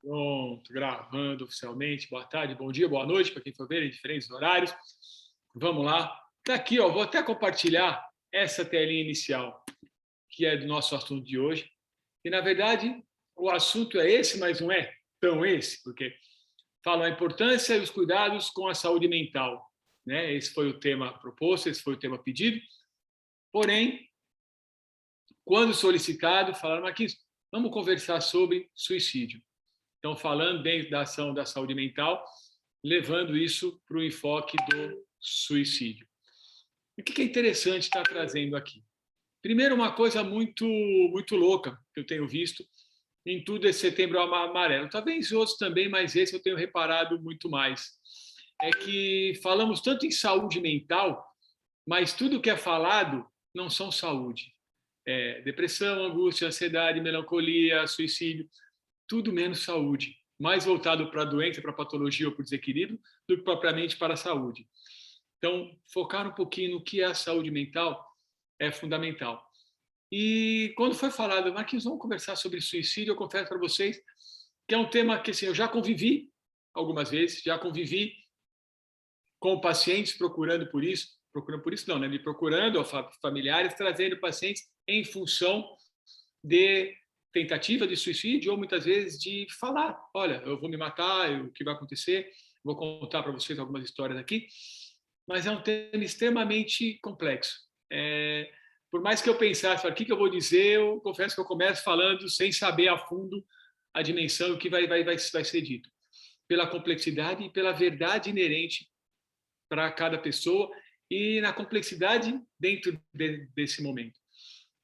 Pronto, gravando oficialmente. Boa tarde, bom dia, boa noite para quem for ver em diferentes horários. Vamos lá. Está aqui, ó, vou até compartilhar essa telinha inicial, que é do nosso assunto de hoje. E, na verdade, o assunto é esse, mas não é tão esse, porque fala a importância e os cuidados com a saúde mental. Né? Esse foi o tema proposto, esse foi o tema pedido. Porém, quando solicitado, falaram aqui, vamos conversar sobre suicídio. Então, falando dentro da ação da saúde mental, levando isso para o enfoque do suicídio. E o que é interessante estar trazendo aqui? Primeiro, uma coisa muito louca que eu tenho visto em tudo esse setembro amarelo. Talvez outros também, mas esse eu tenho reparado muito mais. É que falamos tanto em saúde mental, mas tudo que é falado não são saúde. É depressão, angústia, ansiedade, melancolia, suicídio, tudo menos saúde, mais voltado para a doença, para a patologia ou para o desequilíbrio, do que propriamente para a saúde. Então, focar um pouquinho no que é a saúde mental é fundamental. E quando foi falado, Marquinhos, vamos conversar sobre suicídio, eu confesso para vocês que é um tema que assim, eu já convivi algumas vezes, já convivi com pacientes procurando por isso não, né? Me procurando, familiares, trazendo pacientes em função de tentativa de suicídio ou muitas vezes de falar, olha, eu vou me matar, o que vai acontecer, vou contar para vocês algumas histórias aqui, mas é um tema extremamente complexo. Por mais que eu pensasse, o que eu vou dizer, eu confesso que eu começo falando sem saber a fundo a dimensão do que vai ser dito, pela complexidade e pela verdade inerente para cada pessoa e na complexidade dentro desse momento.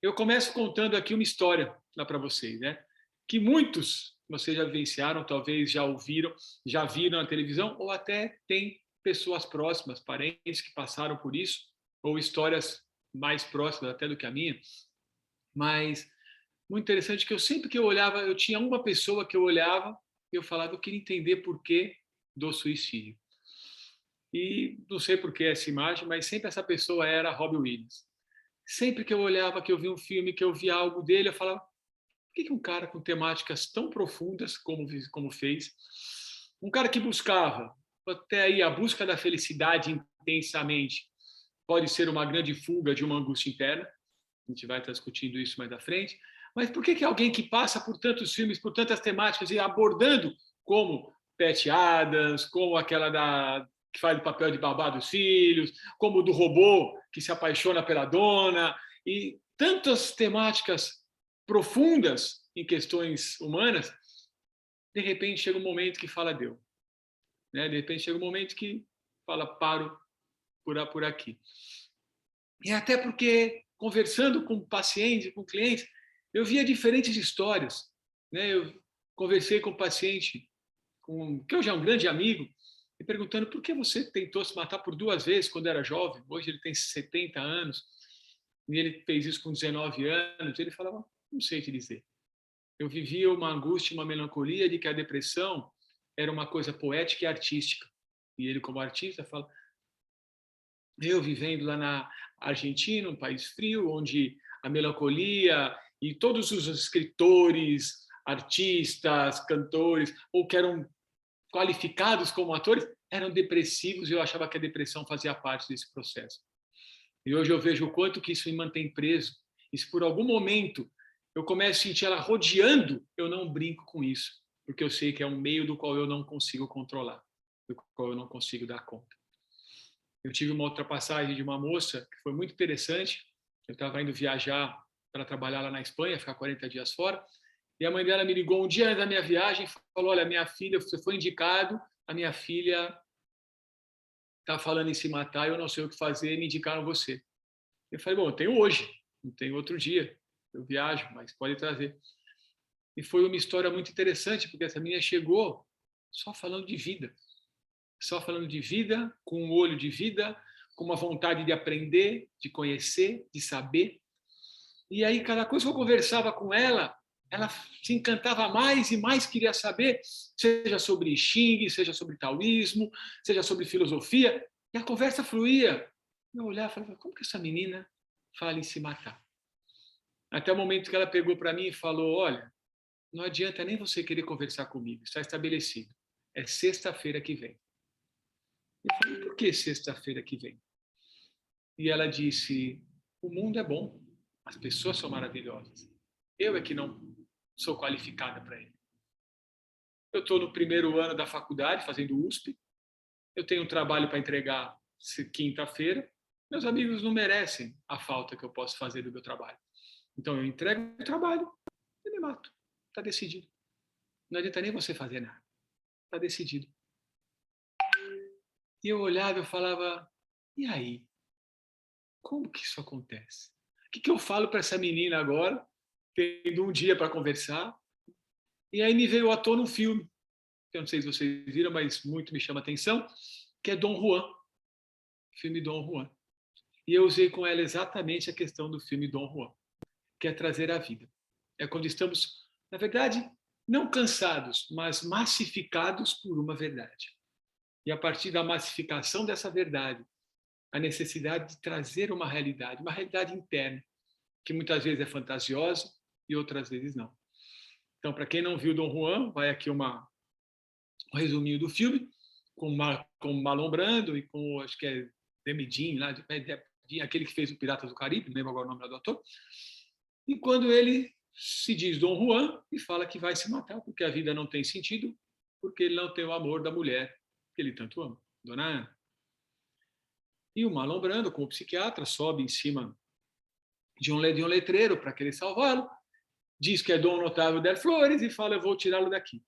Eu começo contando aqui uma história lá para vocês, né? Que muitos vocês já vivenciaram, talvez já ouviram, já viram na televisão, ou até tem pessoas próximas, parentes que passaram por isso, ou histórias mais próximas até do que a minha. Mas muito interessante que eu sempre que eu olhava, eu tinha uma pessoa que eu olhava e eu falava, eu queria entender por que do suicídio. E não sei por que essa imagem, mas sempre essa pessoa era Robbie Williams. Sempre que eu olhava, que eu via um filme, que eu via algo dele, eu falava, por que um cara com temáticas tão profundas como fez, um cara que buscava, até aí, a busca da felicidade intensamente, pode ser uma grande fuga de uma angústia interna, a gente vai estar discutindo isso mais à frente, mas por que alguém que passa por tantos filmes, por tantas temáticas, e abordando como Pat Adams, como aquela que faz o papel de babá dos filhos, como o do robô que se apaixona pela dona, e tantas temáticas profundas em questões humanas, de repente chega um momento que fala deu. Né? De repente chega um momento que fala paro por aqui. E até porque, conversando com pacientes, com clientes, eu via diferentes histórias. Né? Eu conversei com um paciente que hoje é um grande amigo, e perguntando por que você tentou se matar por 2 vezes quando era jovem. Hoje ele tem 70 anos, e ele fez isso com 19 anos. Ele falava, não sei te dizer. Eu vivia uma angústia, uma melancolia de que a depressão era uma coisa poética e artística. E ele, como artista, fala, eu vivendo lá na Argentina, um país frio, onde a melancolia e todos os escritores, artistas, cantores, ou que eram qualificados como atores, eram depressivos e eu achava que a depressão fazia parte desse processo. E hoje eu vejo o quanto que isso me mantém preso. E se por algum momento eu começo a sentir ela rodeando, eu não brinco com isso, porque eu sei que é um meio do qual eu não consigo controlar, do qual eu não consigo dar conta. Eu tive uma outra passagem de uma moça que foi muito interessante. Eu estava indo viajar para trabalhar lá na Espanha, ficar 40 dias fora, e a mãe dela me ligou um dia antes da minha viagem e falou, olha, minha filha, você foi indicado, a minha filha está falando em se matar, eu não sei o que fazer, me indicaram você. Eu falei, bom, eu tenho hoje, não tenho outro dia, eu viajo, mas pode trazer. E foi uma história muito interessante, porque essa menina chegou só falando de vida, só falando de vida, com um olho de vida, com uma vontade de aprender, de conhecer, de saber. E aí, cada coisa que eu conversava com ela se encantava mais e mais queria saber, seja sobre Xing, seja sobre taoísmo, seja sobre filosofia, e a conversa fluía. Eu olhava e falava, como que essa menina fala em se matar? Até o momento que ela pegou para mim e falou, olha, Não adianta nem você querer conversar comigo, está estabelecido. É sexta-feira que vem. Eu falei, por que sexta-feira que vem? E ela disse, o mundo é bom, as pessoas são maravilhosas. Eu é que não sou qualificada para ele. Eu estou no primeiro ano da faculdade, fazendo USP. Eu tenho um trabalho para entregar quinta-feira. Meus amigos não merecem a falta que eu posso fazer do meu trabalho. Então eu entrego o trabalho e me mato. Está decidido. Não adianta nem você fazer nada. Está decidido. E eu olhava e falava, e aí? Como que isso acontece? O que eu falo para essa menina agora, tendo um dia para conversar? E aí me veio à tona um filme, que eu não sei se vocês viram, mas muito me chama a atenção, que é Dom Juan, filme Dom Juan. E eu usei com ela exatamente a questão do filme Dom Juan, que é trazer a vida. É quando estamos, na verdade, não cansados, mas massificados por uma verdade. E a partir da massificação dessa verdade, a necessidade de trazer uma realidade interna, que muitas vezes é fantasiosa e outras vezes não. Então, para quem não viu Dom Juan, vai aqui um resuminho do filme, com Marlon Brando e com, acho que é Demi Jean, lá, aquele que fez o Piratas do Caribe, não lembro agora o nome do ator. E quando ele se diz Dom Juan e fala que vai se matar porque a vida não tem sentido, porque ele não tem o amor da mulher que ele tanto ama, Dona Ana. E o Marlon Brando, como psiquiatra, sobe em cima de um letreiro para querer salvá-lo, diz que é Dom Otávio Del Flores e fala, eu vou tirá-lo daqui.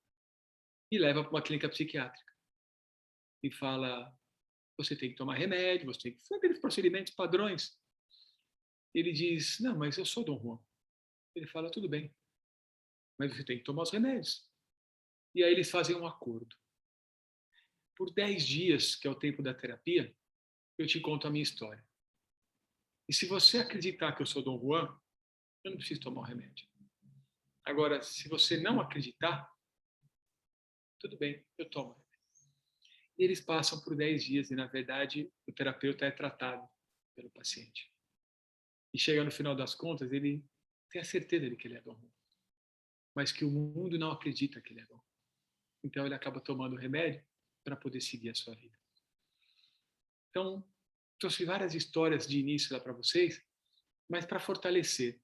E leva para uma clínica psiquiátrica. E fala, você tem que tomar remédio, você tem que fazer aqueles procedimentos padrões. Ele diz, não, mas eu sou Dom Juan. Ele fala, tudo bem, mas você tem que tomar os remédios. E aí eles fazem um acordo. Por 10 dias, que é o tempo da terapia, eu te conto a minha história. E se você acreditar que eu sou Dom Juan, eu não preciso tomar o remédio. Agora, se você não acreditar, tudo bem, eu tomo. E eles passam por 10 dias e, na verdade, o terapeuta é tratado pelo paciente. E chega no final das contas, ele tem a certeza de que ele é Dom Juan, mas que o mundo não acredita que ele é Dom Juan. Então, ele acaba tomando remédio para poder seguir a sua vida. Então, trouxe várias histórias de início lá para vocês, mas para fortalecer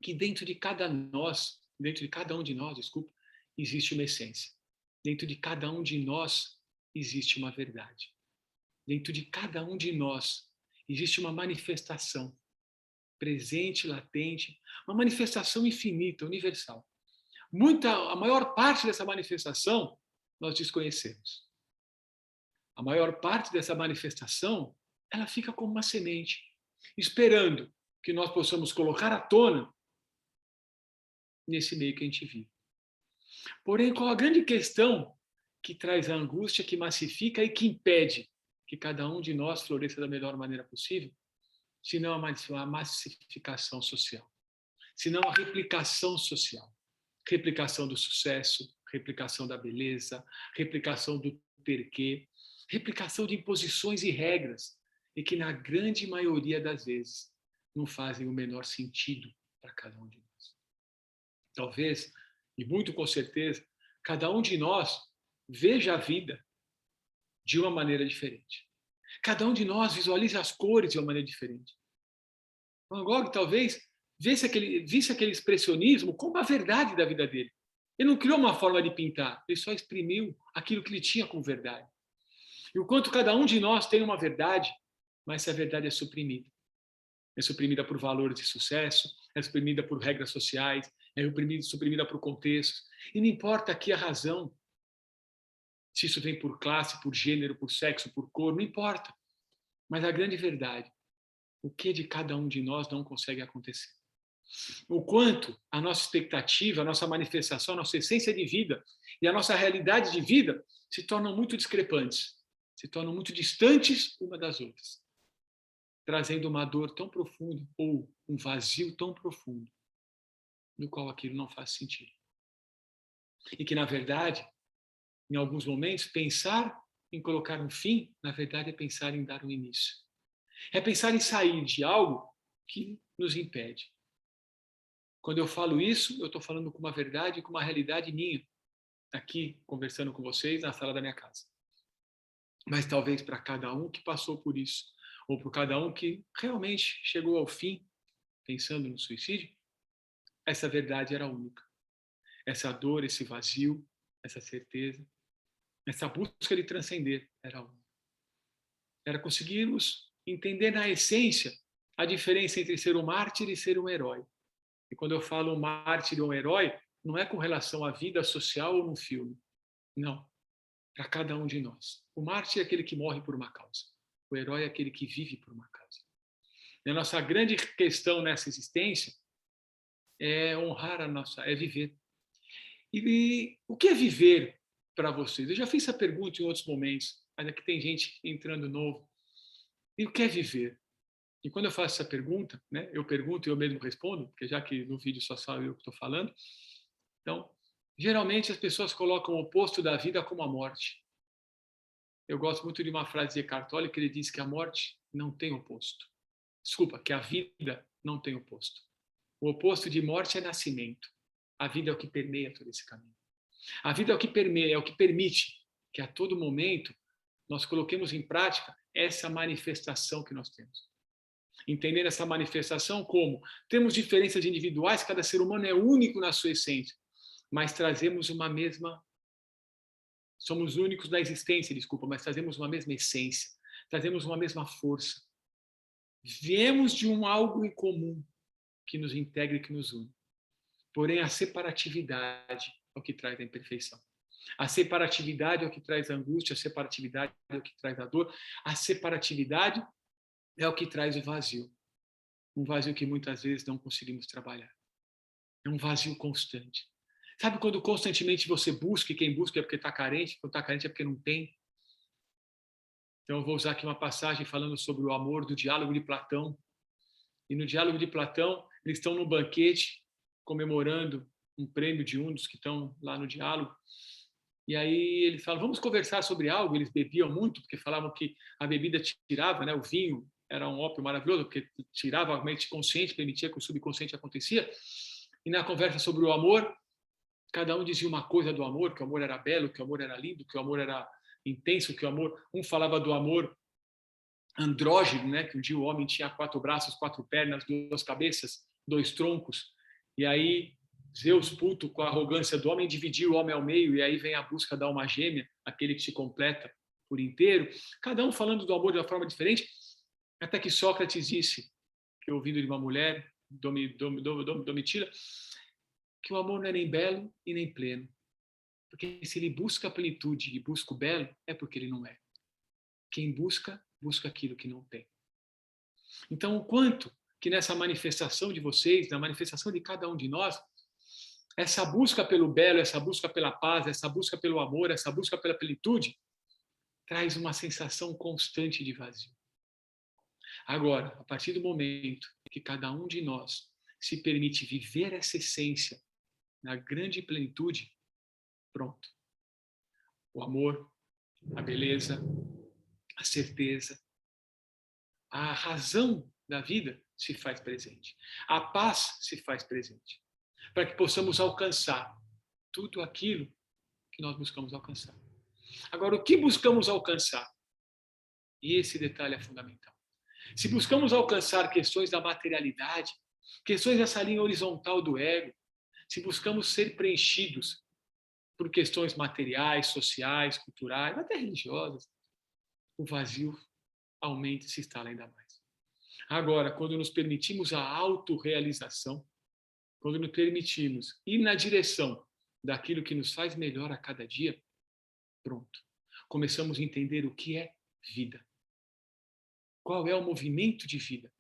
que dentro de cada um de nós, desculpa, existe uma essência. Dentro de cada um de nós existe uma verdade. Dentro de cada um de nós existe uma manifestação presente, latente, uma manifestação infinita, universal. A maior parte dessa manifestação nós desconhecemos. A maior parte dessa manifestação, ela fica como uma semente, esperando que nós possamos colocar à tona nesse meio que a gente vive. Porém, qual a grande questão que traz a angústia, que massifica e que impede que cada um de nós floresça da melhor maneira possível? Senão a massificação social, senão a replicação social. Replicação do sucesso, replicação da beleza, replicação do porquê, replicação de imposições e regras, e que na grande maioria das vezes não fazem o menor sentido para cada um de nós. Talvez, e muito com certeza, cada um de nós veja a vida de uma maneira diferente. Cada um de nós visualiza as cores de uma maneira diferente. Van Gogh talvez visse aquele expressionismo como a verdade da vida dele. Ele não criou uma forma de pintar, ele só exprimiu aquilo que ele tinha como verdade. E o quanto cada um de nós tem uma verdade, mas essa verdade é suprimida. É suprimida por valores de sucesso, é suprimida por regras sociais, é suprimida por contextos. E não importa aqui a razão, se isso vem por classe, por gênero, por sexo, por cor, não importa. Mas a grande verdade, o que de cada um de nós não consegue acontecer. O quanto a nossa expectativa, a nossa manifestação, a nossa essência de vida e a nossa realidade de vida se tornam muito discrepantes, se tornam muito distantes uma das outras, trazendo uma dor tão profunda ou um vazio tão profundo, no qual aquilo não faz sentido. E que, na verdade, em alguns momentos, pensar em colocar um fim, na verdade, é pensar em dar um início. É pensar em sair de algo que nos impede. Quando eu falo isso, eu estou falando com uma verdade, com uma realidade minha, aqui, conversando com vocês, na sala da minha casa. Mas talvez para cada um que passou por isso, ou para cada um que realmente chegou ao fim, pensando no suicídio, essa verdade era única. Essa dor, esse vazio, essa certeza, essa busca de transcender era única. Era conseguirmos entender na essência a diferença entre ser um mártir e ser um herói. E quando eu falo um mártir ou um herói, não é com relação à vida social ou no filme. Não. Para cada um de nós. O mártir é aquele que morre por uma causa. O herói é aquele que vive por uma causa. E a nossa grande questão nessa existência é honrar a nossa, é viver. E o que é viver para vocês? Eu já fiz essa pergunta em outros momentos, mas aqui tem gente entrando novo. E o que é viver? E quando eu faço essa pergunta, né, eu pergunto e eu mesmo respondo, porque já que no vídeo só sabe eu que estou falando. Então, geralmente as pessoas colocam o oposto da vida como a morte. Eu gosto muito de uma frase de Eckhart Tolle que ele diz que a morte não tem oposto. Desculpa, que a vida não tem oposto. O oposto de morte é nascimento. A vida é o que permeia todo esse caminho. A vida é o que permeia, é o que permite que a todo momento nós coloquemos em prática essa manifestação que nós temos. Entender essa manifestação como temos diferenças individuais, cada ser humano é único na sua essência, mas trazemos uma mesma... Somos únicos na existência, desculpa, mas trazemos uma mesma essência, trazemos uma mesma força. Viemos de um algo em comum que nos integra e que nos une. Porém, a separatividade é o que traz a imperfeição. A separatividade é o que traz a angústia, a separatividade é o que traz a dor, a separatividade é o que traz o vazio. Um vazio que muitas vezes não conseguimos trabalhar. É um vazio constante. Sabe quando constantemente você busca, e quem busca é porque está carente, quando está carente é porque não tem? Então eu vou usar aqui uma passagem falando sobre o amor do diálogo de Platão. E no diálogo de Platão, eles estão no banquete, comemorando um prêmio de um dos que estão lá no diálogo. E aí eles falam, vamos conversar sobre algo. Eles bebiam muito, porque falavam que a bebida tirava, né? O vinho era um ópio maravilhoso, porque tirava a mente consciente, permitia que o subconsciente acontecia. E na conversa sobre o amor, cada um dizia uma coisa do amor, que o amor era belo, que o amor era lindo, que o amor era intenso, que o amor... Um falava do amor andrógeno, né? Que um dia o homem tinha 4 braços, 4 pernas, 2 cabeças, 2 troncos. E aí Zeus, puto com a arrogância do homem, dividiu o homem ao meio, e aí vem a busca da alma gêmea, aquele que se completa por inteiro. Cada um falando do amor de uma forma diferente, até que Sócrates disse, que ouvindo de uma mulher, Domitila, que o amor não é nem belo e nem pleno. Porque se ele busca a plenitude e busca o belo, é porque ele não é. Quem busca, busca aquilo que não tem. Então, o quanto que nessa manifestação de vocês, na manifestação de cada um de nós, essa busca pelo belo, essa busca pela paz, essa busca pelo amor, essa busca pela plenitude, traz uma sensação constante de vazio. Agora, a partir do momento que cada um de nós se permite viver essa essência na grande plenitude, pronto. O amor, a beleza, a certeza, a razão da vida se faz presente. A paz se faz presente. Para que possamos alcançar tudo aquilo que nós buscamos alcançar. Agora, o que buscamos alcançar? E esse detalhe é fundamental. Se buscamos alcançar questões da materialidade, questões dessa linha horizontal do ego, se buscamos ser preenchidos por questões materiais, sociais, culturais, até religiosas, o vazio aumenta e se instala ainda mais. Agora, quando nos permitimos a autorrealização, quando nos permitimos ir na direção daquilo que nos faz melhor a cada dia, pronto. Começamos a entender o que é vida. Qual é o movimento de vida?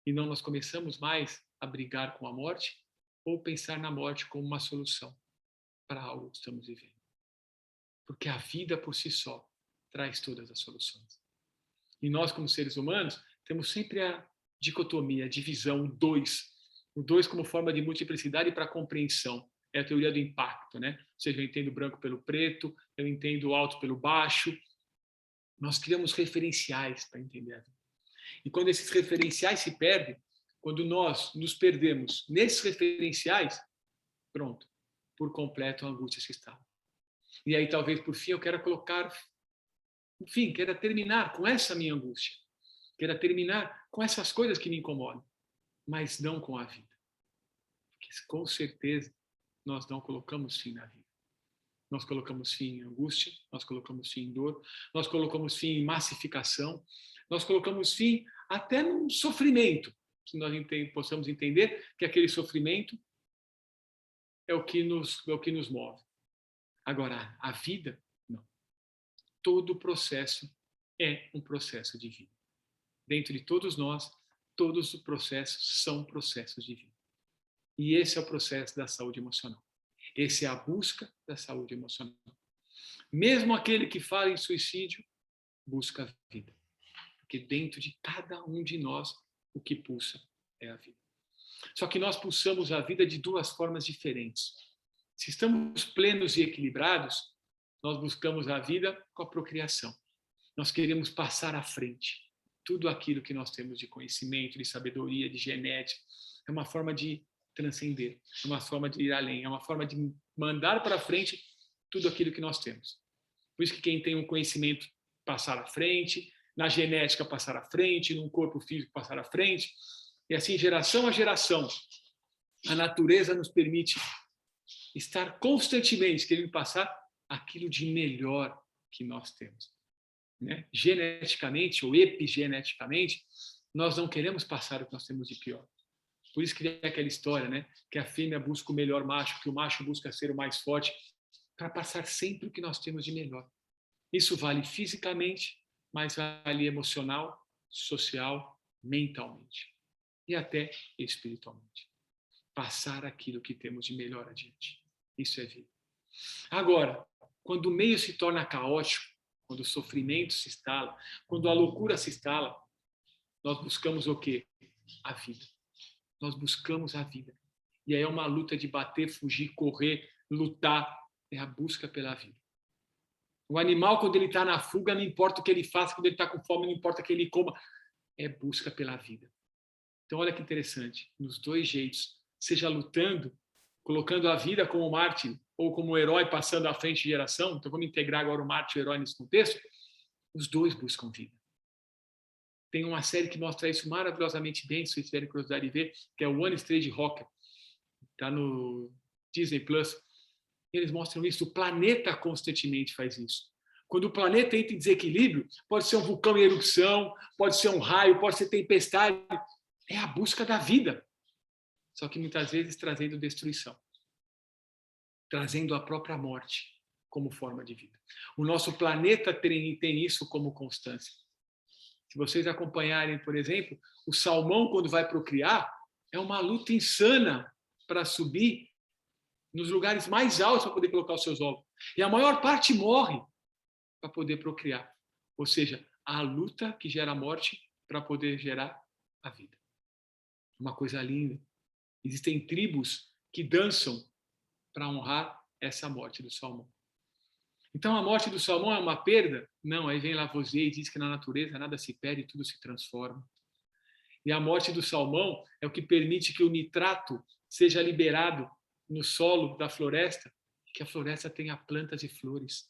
E não nós começamos mais a brigar com a morte ou pensar na morte como uma solução para algo que estamos vivendo. Porque a vida por si só traz todas as soluções. E nós, como seres humanos, temos sempre a dicotomia, a divisão, o dois. O dois como forma de multiplicidade para compreensão. É a teoria do impacto, né? Ou seja, eu entendo o branco pelo preto, eu entendo o alto pelo baixo. Nós criamos referenciais para entender a vida. E quando esses referenciais se perdem, quando nós nos perdemos nesses referenciais, pronto, por completo a angústia se instala. E aí talvez por fim eu quero colocar, enfim, quero terminar com essa minha angústia, quero terminar com essas coisas que me incomodam, mas não com a vida. Porque com certeza nós não colocamos fim na vida. Nós colocamos fim em angústia, nós colocamos fim em dor, nós colocamos fim em massificação, nós colocamos fim até no sofrimento, se nós possamos entender que aquele sofrimento é o que nos move. Agora, a vida, não. Todo processo é um processo de vida. Dentro de todos nós, todos os processos são processos de vida. E esse é o processo da saúde emocional. Essa é a busca da saúde emocional. Mesmo aquele que fala em suicídio, busca a vida. Porque dentro de cada um de nós, o que pulsa é a vida. Só que nós pulsamos a vida de duas formas diferentes. Se estamos plenos e equilibrados, nós buscamos a vida com a procriação. Nós queremos passar à frente. Tudo aquilo que nós temos de conhecimento, de sabedoria, de genética, é uma forma de transcender, é uma forma de ir além, é uma forma de mandar para frente tudo aquilo que nós temos. Por isso que quem tem um conhecimento passar à frente, na genética passar à frente, num corpo físico passar à frente, e assim geração a geração, a natureza nos permite estar constantemente querendo passar aquilo de melhor que nós temos. Né? Geneticamente ou epigeneticamente, nós não queremos passar o que nós temos de pior. Por isso que é aquela história, né? Que a fêmea busca o melhor macho, que o macho busca ser o mais forte, para passar sempre o que nós temos de melhor. Isso vale fisicamente, mas vale emocional, social, mentalmente e até espiritualmente. Passar aquilo que temos de melhor adiante. Isso é vida. Agora, quando o meio se torna caótico, quando o sofrimento se instala, quando a loucura se instala, nós buscamos o quê? A vida. Nós buscamos a vida. E aí é uma luta de bater, fugir, correr, lutar. É a busca pela vida. O animal, quando ele está na fuga, não importa o que ele faça, quando ele está com fome, não importa o que ele coma. É busca pela vida. Então, olha que interessante. Nos dois jeitos, seja lutando, colocando a vida como mártir ou como herói passando à frente de geração, então vamos integrar agora o mártir e o herói nesse contexto, os dois buscam vida. Tem uma série que mostra isso maravilhosamente bem, se vocês tiverem curiosidade de ver, que é o One Stage Rocker. Está no Disney Plus. Eles mostram isso. O planeta constantemente faz isso. Quando o planeta entra em desequilíbrio, pode ser um vulcão em erupção, pode ser um raio, pode ser tempestade. É a busca da vida. Só que muitas vezes trazendo destruição. Trazendo a própria morte como forma de vida. O nosso planeta tem isso como constância. Se vocês acompanharem, por exemplo, o salmão, quando vai procriar, é uma luta insana para subir nos lugares mais altos para poder colocar os seus ovos. E a maior parte morre para poder procriar. Ou seja, a luta que gera a morte para poder gerar a vida. Uma coisa linda. Existem tribos que dançam para honrar essa morte do salmão. Então, a morte do salmão é uma perda? Não, aí vem Lavoisier e diz que na natureza nada se perde, tudo se transforma. E a morte do salmão é o que permite que o nitrato seja liberado no solo da floresta, que a floresta tenha plantas e flores.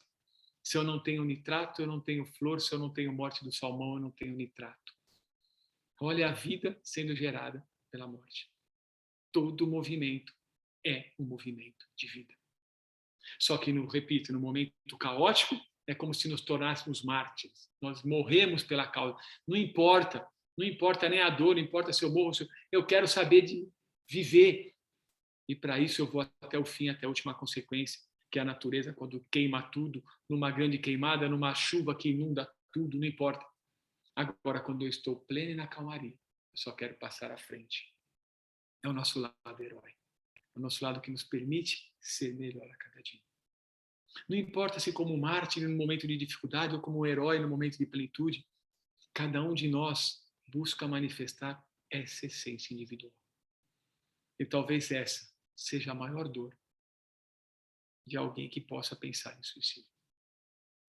Se eu não tenho nitrato, eu não tenho flor. Se eu não tenho morte do salmão, eu não tenho nitrato. Olha a vida sendo gerada pela morte. Todo movimento é um movimento de vida. Só que, repito, no momento caótico, é como se nos tornássemos mártires. Nós morremos pela causa. Não importa nem a dor, não importa se eu morro, eu quero saber de viver. E para isso eu vou até o fim, até a última consequência, que é a natureza, quando queima tudo, numa grande queimada, numa chuva que inunda tudo, não importa. Agora, quando eu estou pleno e na calmaria, eu só quero passar à frente. É o nosso lado herói. É o nosso lado que nos permite ser melhor a cada dia. Não importa se como mártir no momento de dificuldade ou como herói no momento de plenitude, cada um de nós busca manifestar essa essência individual. E talvez essa seja a maior dor de alguém que possa pensar em suicídio.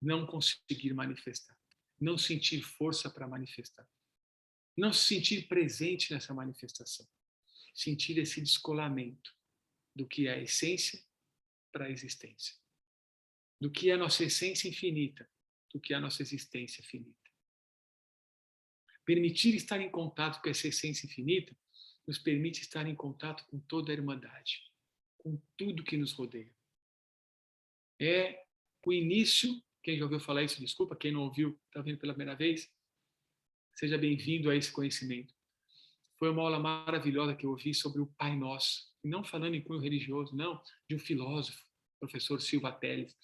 Não conseguir manifestar, não sentir força para manifestar. Não se sentir presente nessa manifestação. Sentir esse descolamento do que é a essência para a existência. Do que é a nossa essência infinita, do que é a nossa existência finita. Permitir estar em contato com essa essência infinita nos permite estar em contato com toda a irmandade, com tudo que nos rodeia. É o início, quem já ouviu falar isso, desculpa, quem não ouviu, está vendo pela primeira vez, seja bem-vindo a esse conhecimento. Foi uma aula maravilhosa que eu ouvi sobre o Pai Nosso, não falando em cunho religioso, não, de um filósofo, professor Silva Telles.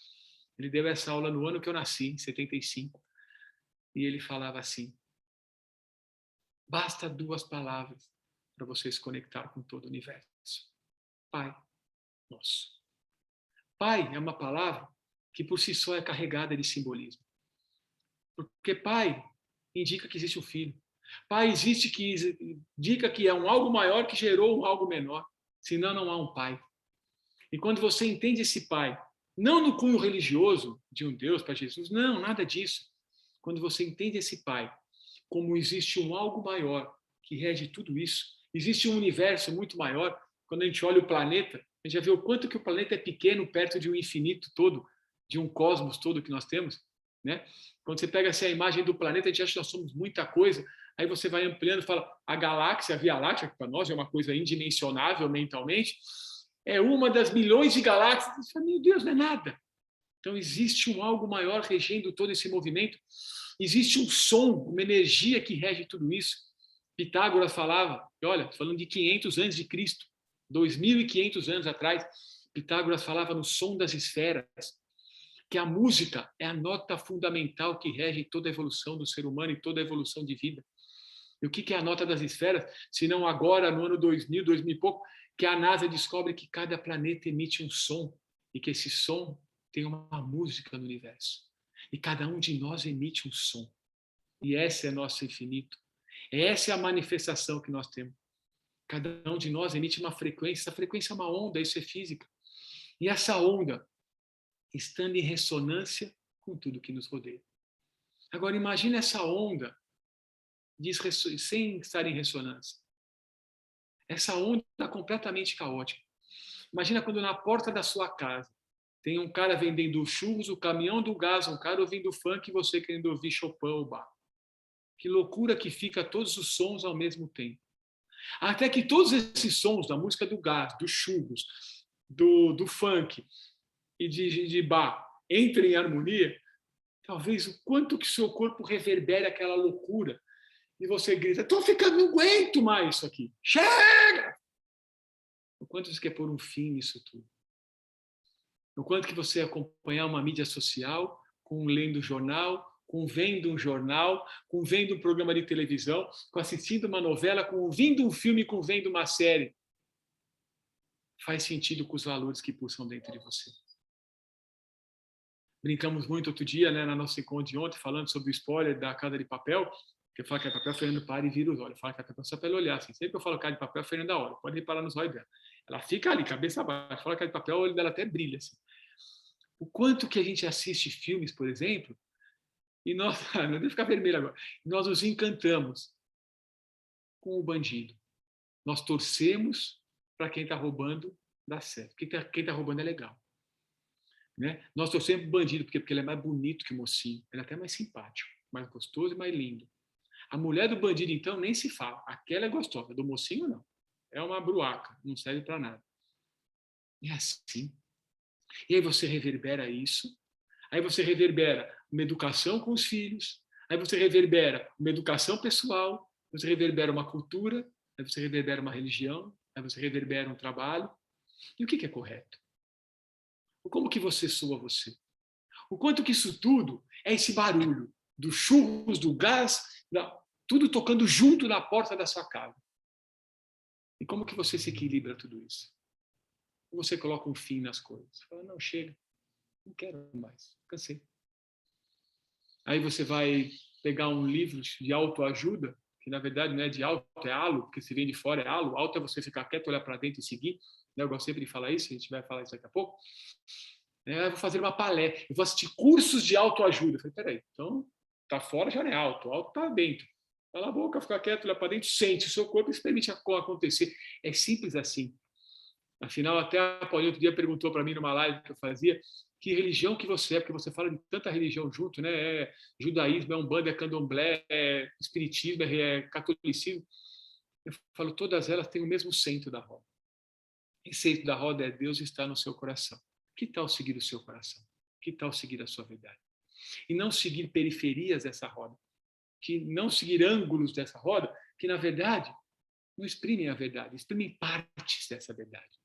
Ele deu essa aula no ano que eu nasci, em 75, e ele falava assim: basta 2 palavras para você se conectar com todo o universo. Pai Nosso. Pai é uma palavra que por si só é carregada de simbolismo. Porque pai indica que existe um filho. Pai existe que indica que é um algo maior que gerou um algo menor. Senão não há um pai. E quando você entende esse pai, não no cunho religioso de um Deus para Jesus, não, nada disso. Quando você entende esse pai como existe um algo maior que rege tudo isso, existe um universo muito maior. Quando a gente olha o planeta, a gente já vê o quanto que o planeta é pequeno perto de um infinito todo, de um cosmos todo que nós temos, né? Quando você pega essa imagem do planeta, a gente acha que nós somos muita coisa, aí você vai ampliando e fala, a galáxia, a Via Láctea, que para nós é uma coisa indimensionável mentalmente, é uma das milhões de galáxias. Você fala, meu Deus, não é nada. Então existe um algo maior regendo todo esse movimento, existe um som, uma energia que rege tudo isso. Pitágoras falava, olha, falando de 500 antes de Cristo, 2.500 anos atrás, Pitágoras falava no som das esferas, que a música é a nota fundamental que rege toda a evolução do ser humano e toda a evolução de vida. E o que é a nota das esferas? Se não agora, no ano 2000, 2000 e pouco, que a NASA descobre que cada planeta emite um som e que esse som tem uma música no universo. E cada um de nós emite um som. E esse é nosso infinito. Essa é a manifestação que nós temos. Cada um de nós emite uma frequência. Essa frequência é uma onda, isso é física. E essa onda, estando em ressonância com tudo que nos rodeia. Agora, imagine essa onda sem estar em ressonância. Essa onda é completamente caótica. Imagina quando na porta da sua casa tem um cara vendendo churros, o caminhão do gás, um cara ouvindo funk e você querendo ouvir Chopin ou Bach. Que loucura que fica todos os sons ao mesmo tempo. Até que todos esses sons da música do gás, dos churros, do funk e de Bach entrem em harmonia, talvez o quanto que seu corpo reverbere aquela loucura e você grita, estou ficando, não aguento mais isso aqui. Chega! O quanto você quer pôr um fim nisso tudo. O quanto que você acompanhar uma mídia social, com lendo jornal, com vendo um jornal, com vendo um programa de televisão, com assistindo uma novela, com ouvindo um filme, com vendo uma série. Faz sentido com os valores que pulsam dentro de você. Brincamos muito outro dia, né, na nossa encontro de ontem, falando sobre o spoiler da Casa de Papel, que eu falo que é papel, a Fernanda para e vira os olhos. Fala que é papel só para ela olhar. Assim. Sempre que eu falo Casa de Papel, a Fernanda olha. Pode reparar nos olhos dela. Ela fica ali, cabeça abaixo. Fala Casa de Papel, o olho dela até brilha. Assim. O quanto que a gente assiste filmes, por exemplo, e nós, não deve ficar vermelho agora, nós nos encantamos com o bandido. Nós torcemos para quem está roubando dar certo. Quem está roubando é legal. Né? Nós torcemos para o bandido, porque ele é mais bonito que o mocinho. Ele é até mais simpático, mais gostoso e mais lindo. A mulher do bandido, então, nem se fala. Aquela é gostosa, do mocinho, não. É uma bruaca, não serve para nada. É assim. E aí você reverbera isso, aí você reverbera uma educação com os filhos, aí você reverbera uma educação pessoal, você reverbera uma cultura, aí você reverbera uma religião, aí você reverbera um trabalho. E o que é correto? Como que você soa você? O quanto que isso tudo é esse barulho dos churros, do gás, tudo tocando junto na porta da sua casa. E como que você se equilibra tudo isso? Ou você coloca um fim nas coisas? Você fala, não, chega, não quero mais, cansei. Aí você vai pegar um livro de autoajuda, que na verdade não é de auto, é halo, porque se vem de fora é halo. Alto é você ficar quieto, olhar para dentro e seguir. Eu gosto sempre de falar isso, a gente vai falar isso daqui a pouco. Eu vou fazer uma palestra, eu vou assistir cursos de autoajuda. Eu falei, peraí, então tá fora já não é alto, alto tá dentro. Cala a boca, fica quieto, olha para dentro, sente o seu corpo e experimente acontecer. É simples assim. Afinal, até a Paulinha outro dia perguntou para mim numa live que eu fazia que religião que você é, porque você fala de tanta religião junto, né? É judaísmo, é umbanda, é candomblé, é espiritismo, é catolicismo. Eu falo, todas elas têm o mesmo centro da roda. E o centro da roda é Deus está no seu coração. Que tal seguir o seu coração? Que tal seguir a sua verdade? E não seguir periferias dessa roda. Que não seguir ângulos dessa roda, que na verdade não exprimem a verdade, exprimem partes dessa verdade.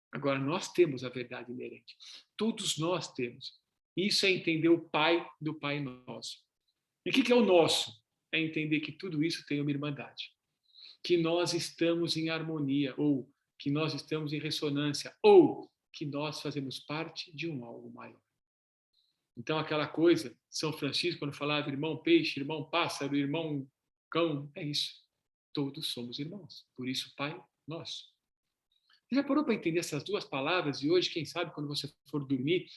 Agora, nós temos a verdade inerente. Todos nós temos. Isso é entender o Pai do Pai Nosso. E o que é o nosso? É entender que tudo isso tem uma irmandade. Que nós estamos em harmonia, ou que nós estamos em ressonância, ou que nós fazemos parte de um algo maior. Então, aquela coisa, São Francisco, quando falava irmão peixe, irmão pássaro, irmão cão, é isso. Todos somos irmãos. Por isso, Pai Nosso. Você já parou para entender essas duas palavras? E hoje, quem sabe, quando você for dormir,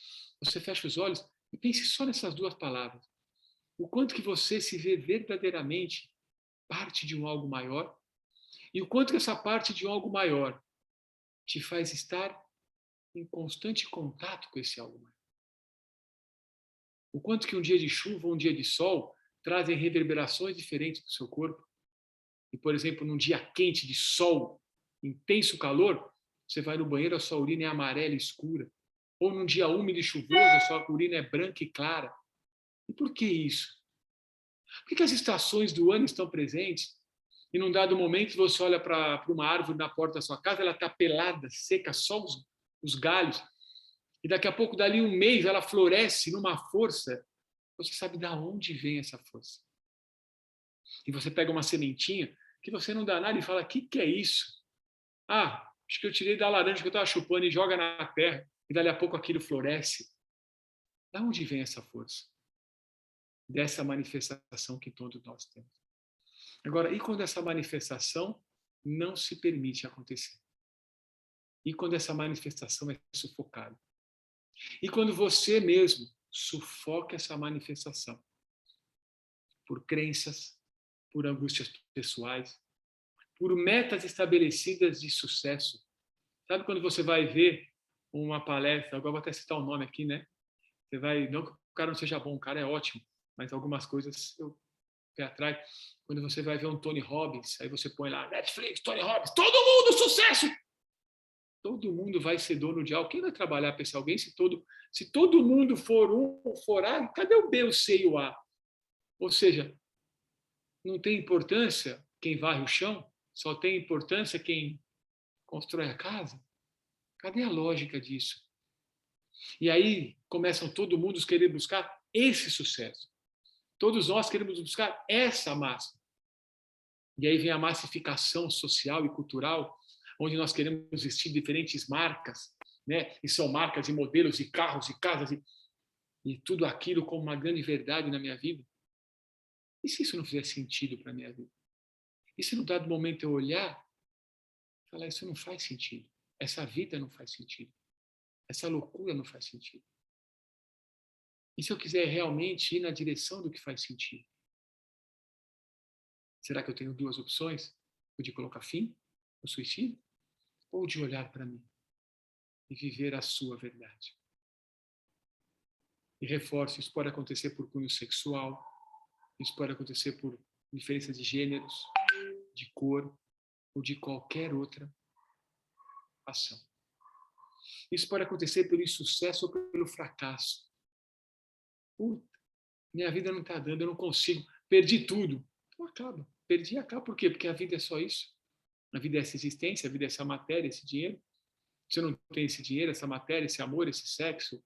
você fecha os olhos e pense só nessas duas palavras. O quanto que você se vê verdadeiramente parte de um algo maior e o quanto que essa parte de um algo maior te faz estar em constante contato com esse algo maior. O quanto que um dia de chuva ou um dia de sol trazem reverberações diferentes para o seu corpo. E, por exemplo, num dia quente de sol, intenso calor, você vai no banheiro, a sua urina é amarela escura. Ou num dia úmido e chuvoso, a sua urina é branca e clara. E por que isso? Por que as estações do ano estão presentes? E num dado momento você olha para uma árvore na porta da sua casa, ela está pelada, seca, só os galhos. E daqui a pouco, dali um mês, ela floresce numa força. Você sabe de onde vem essa força. E você pega uma sementinha que você não dá nada e fala, o que é isso? Ah, acho que eu tirei da laranja que eu estava chupando e joga na terra. E dali a pouco aquilo floresce. De onde vem essa força? Dessa manifestação que todos nós temos. Agora, e quando essa manifestação não se permite acontecer? E quando essa manifestação é sufocada? E quando você mesmo sufoca essa manifestação por crenças, por angústias pessoais, por metas estabelecidas de sucesso. Sabe quando você vai ver uma palestra, agora vou até citar o nome aqui, né? Você vai, não que o cara não seja bom, o cara é ótimo, mas algumas coisas eu pé atrás. Quando você vai ver um Tony Robbins, aí você põe lá, Netflix, Tony Robbins, todo mundo sucesso! Todo mundo vai ser dono de algo. Quem vai trabalhar para esse alguém se todo mundo for um, for A, cadê o B, o C e o A? Ou seja, não tem importância quem varre o chão, só tem importância quem constrói a casa. Cadê a lógica disso? E aí começam todo mundo a querer buscar esse sucesso. Todos nós queremos buscar essa massa. E aí vem a massificação social e cultural, onde nós queremos vestir diferentes marcas, né? E são marcas e modelos e carros e casas e tudo aquilo como uma grande verdade na minha vida. E se isso não fizer sentido para a minha vida? E se num dado momento eu olhar e falar, isso não faz sentido. Essa vida não faz sentido. Essa loucura não faz sentido. E se eu quiser realmente ir na direção do que faz sentido? Será que eu tenho duas opções? O de colocar fim ao suicídio? Ou de olhar para mim e viver a sua verdade? E reforço, isso pode acontecer por cunho sexual, isso pode acontecer por diferença de gêneros, de cor ou de qualquer outra ação. Isso pode acontecer pelo insucesso ou pelo fracasso. Puta, minha vida não está dando, eu não consigo, perdi tudo. Então acaba, perdi e acaba. Por quê? Porque a vida é só isso. A vida é essa existência, a vida é essa matéria, esse dinheiro. Se eu não tenho esse dinheiro, essa matéria, esse amor, esse sexo,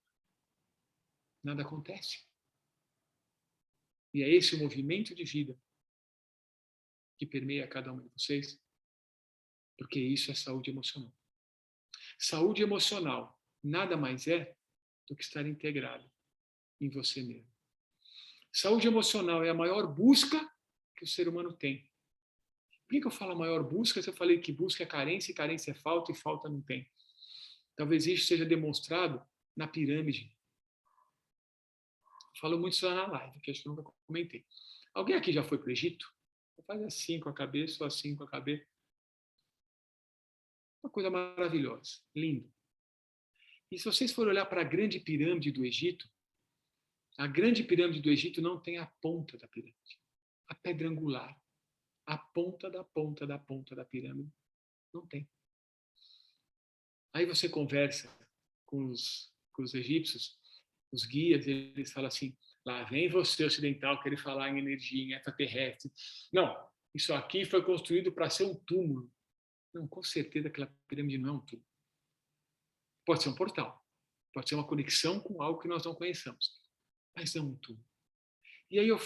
nada acontece. E é esse o movimento de vida que permeia cada um de vocês, porque isso é saúde emocional. Saúde emocional nada mais é do que estar integrado em você mesmo. Saúde emocional é a maior busca que o ser humano tem. Por que eu falo a maior busca se eu falei que busca é carência, e carência é falta, e falta não tem? Talvez isso seja demonstrado na pirâmide. Eu falo muito isso lá na live, que acho que eu nunca comentei. Alguém aqui já foi para o Egito? Faz assim com a cabeça ou assim com a cabeça. Uma coisa maravilhosa, lindo. E se vocês forem olhar para a grande pirâmide do Egito, a grande pirâmide do Egito não tem a ponta da pirâmide, a pedra angular, a ponta da ponta da ponta da pirâmide, não tem. Aí você conversa com os egípcios, os guias, eles falam assim, lá vem você ocidental querer falar em energia, em extraterrestre. Não, isso aqui foi construído para ser um túmulo. Não, com certeza aquela pirâmide não é um túmulo. Pode ser um portal, pode ser uma conexão com algo que nós não conheçamos, mas não um túmulo. E aí eu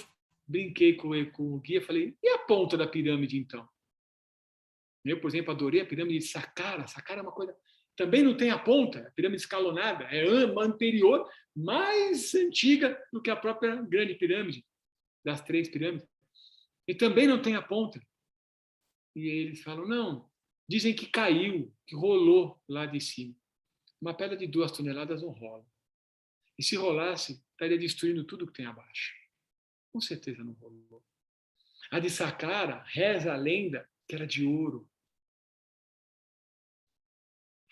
brinquei com o guia, falei, e a ponta da pirâmide então? Eu, por exemplo, adorei a pirâmide de Saqqara. Saqqara é uma coisa... Também não tem a ponta, a pirâmide escalonada, é anterior, mais antiga do que a própria grande pirâmide, das 3 pirâmides. E também não tem a ponta. E eles falam, não, dizem que caiu, que rolou lá de cima. Uma pedra de 2 toneladas não rola. E se rolasse, estaria destruindo tudo que tem abaixo. Com certeza não rolou. A de Saqqara, reza a lenda que era de ouro.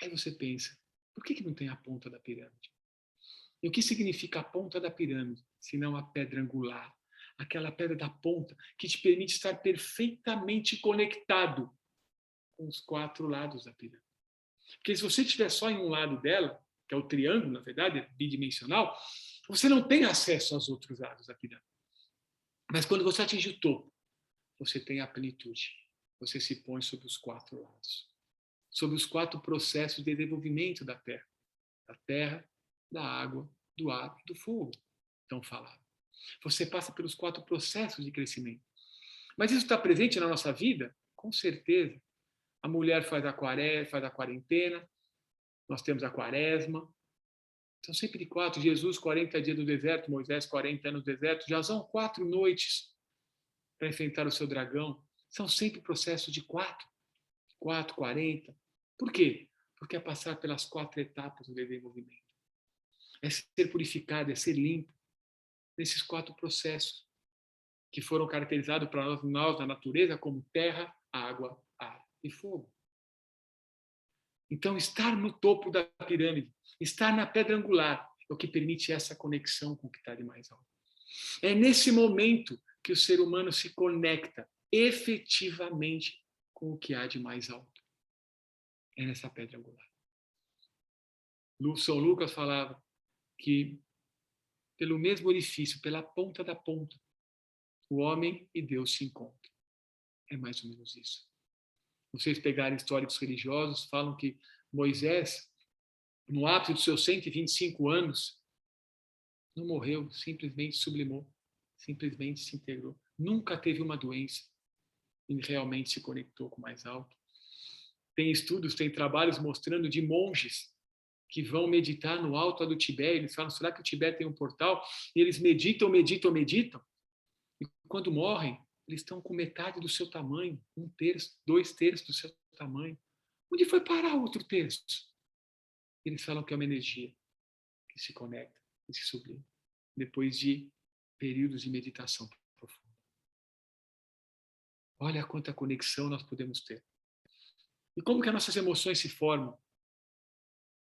Aí você pensa, por que não tem a ponta da pirâmide? E o que significa a ponta da pirâmide, se não a pedra angular? Aquela pedra da ponta que te permite estar perfeitamente conectado com os 4 lados da pirâmide. Porque se você estiver só em um lado dela, que é o triângulo, na verdade, é bidimensional, você não tem acesso aos outros lados da pirâmide. Mas quando você atinge o topo, você tem a plenitude. Você se põe sobre os 4 lados. Sobre os 4 processos de desenvolvimento da terra, da água, do ar e do fogo, tão falado. Você passa pelos 4 processos de crescimento. Mas isso está presente na nossa vida? Com certeza. A mulher faz a quarentena, nós temos a quaresma. São sempre de 4. Jesus, 40 dias no deserto, Moisés, 40 anos no deserto. Já são 4 noites para enfrentar o seu dragão. São sempre processos de 4, 40. Por quê? Porque é passar pelas 4 etapas do desenvolvimento. É ser purificado, é ser limpo. Nesses 4 processos que foram caracterizados para nós na natureza como terra, água, ar e fogo. Então, estar no topo da pirâmide, estar na pedra angular, é o que permite essa conexão com o que está de mais alto. É nesse momento que o ser humano se conecta efetivamente com o que há de mais alto. É nessa pedra angular. São Lucas falava que pelo mesmo orifício, pela ponta da ponta, o homem e Deus se encontram. É mais ou menos isso. Vocês pegarem históricos religiosos, falam que Moisés, no ápice dos seus 125 anos, não morreu, simplesmente sublimou, simplesmente se integrou. Nunca teve uma doença e realmente se conectou com o mais alto. Tem estudos, tem trabalhos mostrando de monges que vão meditar no alto do Tibete. Eles falam, será que o Tibete tem um portal? E eles meditam. E quando morrem, eles estão com metade do seu tamanho, 1/3, 2/3 do seu tamanho. Onde foi parar o outro terço? Eles falam que é uma energia que se conecta e se sublima depois de períodos de meditação profunda. Olha quanta conexão nós podemos ter. E como que as nossas emoções se formam?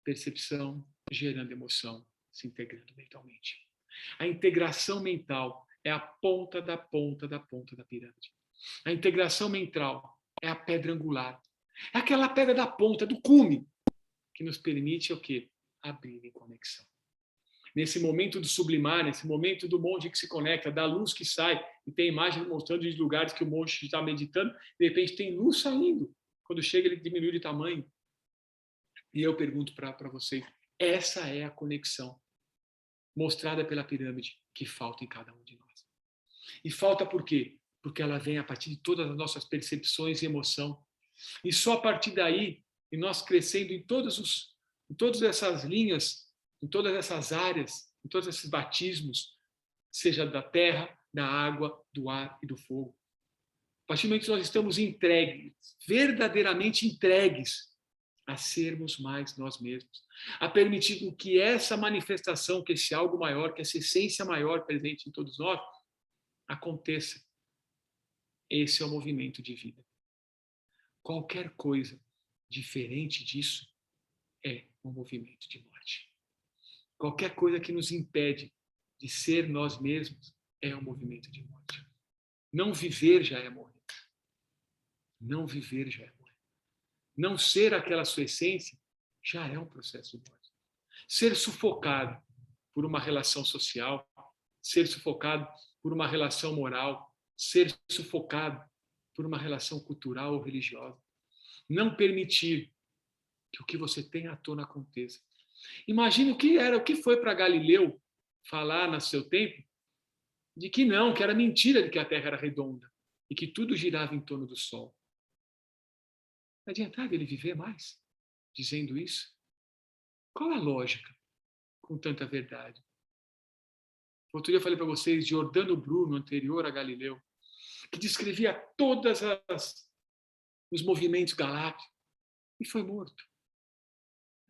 Percepção gerando emoção, se integrando mentalmente. A integração mental é a ponta da ponta da ponta da pirâmide. A integração mental é a pedra angular. É aquela pedra da ponta, do cume, que nos permite o quê? Abrir em conexão. Nesse momento do sublimar, nesse momento do monge que se conecta, da luz que sai, e tem imagens mostrando de lugares que o monge está meditando, de repente tem luz saindo. Quando chega, ele diminui de tamanho. E eu pergunto para vocês, essa é a conexão mostrada pela pirâmide que falta em cada um de nós. E falta por quê? Porque ela vem a partir de todas as nossas percepções e emoção. E só a partir daí, e nós crescendo em todas essas linhas, em todas essas áreas, em todos esses batismos, seja da terra, da água, do ar e do fogo. A partir do momento que nós estamos entregues, verdadeiramente entregues, a sermos mais nós mesmos, a permitir que essa manifestação, que esse algo maior, que essa essência maior presente em todos nós, aconteça. Esse é o movimento de vida. Qualquer coisa diferente disso é um movimento de morte. Qualquer coisa que nos impede de ser nós mesmos é um movimento de morte. Não viver já é morrer. Não viver já é morrer. Não ser aquela sua essência já é um processo de morte. Ser sufocado por uma relação social, ser sufocado por uma relação moral, ser sufocado por uma relação cultural ou religiosa. Não permitir que o que você tem à tona aconteça. Imagine o que foi para Galileu falar no seu tempo de que não, que era mentira de que a Terra era redonda e que tudo girava em torno do Sol. Não adiantava ele viver mais dizendo isso? Qual a lógica com tanta verdade? Outro dia eu falei para vocês de Giordano Bruno, anterior a Galileu, que descrevia todos os movimentos galácticos e foi morto.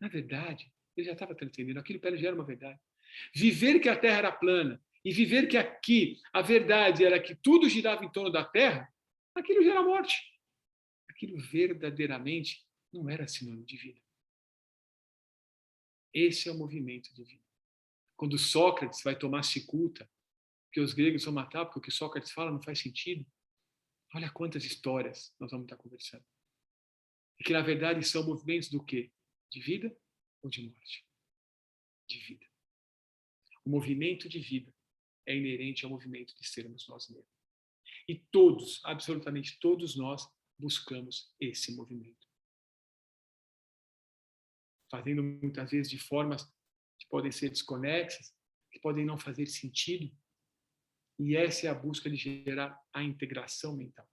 Na verdade, ele já estava transcendendo, aquilo para ele já era uma verdade. Viver que a Terra era plana e viver que aqui a verdade era que tudo girava em torno da Terra, aquilo já era morte. Aquilo verdadeiramente não era sinônimo de vida. Esse é o movimento de vida. Quando Sócrates vai tomar cicuta, que os gregos vão matar porque o que Sócrates fala não faz sentido, olha quantas histórias nós vamos estar conversando. E que, na verdade, são movimentos do quê? De vida ou de morte? De vida. O movimento de vida é inerente ao movimento de sermos nós mesmos. E todos, absolutamente todos nós, buscamos esse movimento. Fazendo muitas vezes de formas que podem ser desconexas, que podem não fazer sentido. E essa é a busca de gerar a integração mental.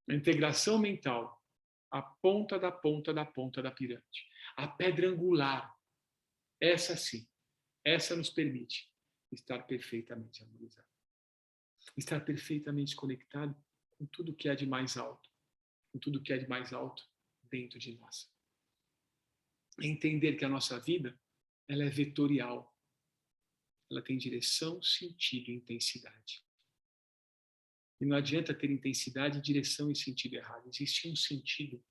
A integração mental, a ponta da ponta da ponta da pirâmide. A pedra angular, essa sim, essa nos permite estar perfeitamente harmonizado. Estar perfeitamente conectado com tudo que é de mais alto. Com tudo que é de mais alto dentro de nós. Entender que a nossa vida, ela é vetorial. Ela tem direção, sentido e intensidade. E não adianta ter intensidade, direção e sentido errado. Existe um sentido.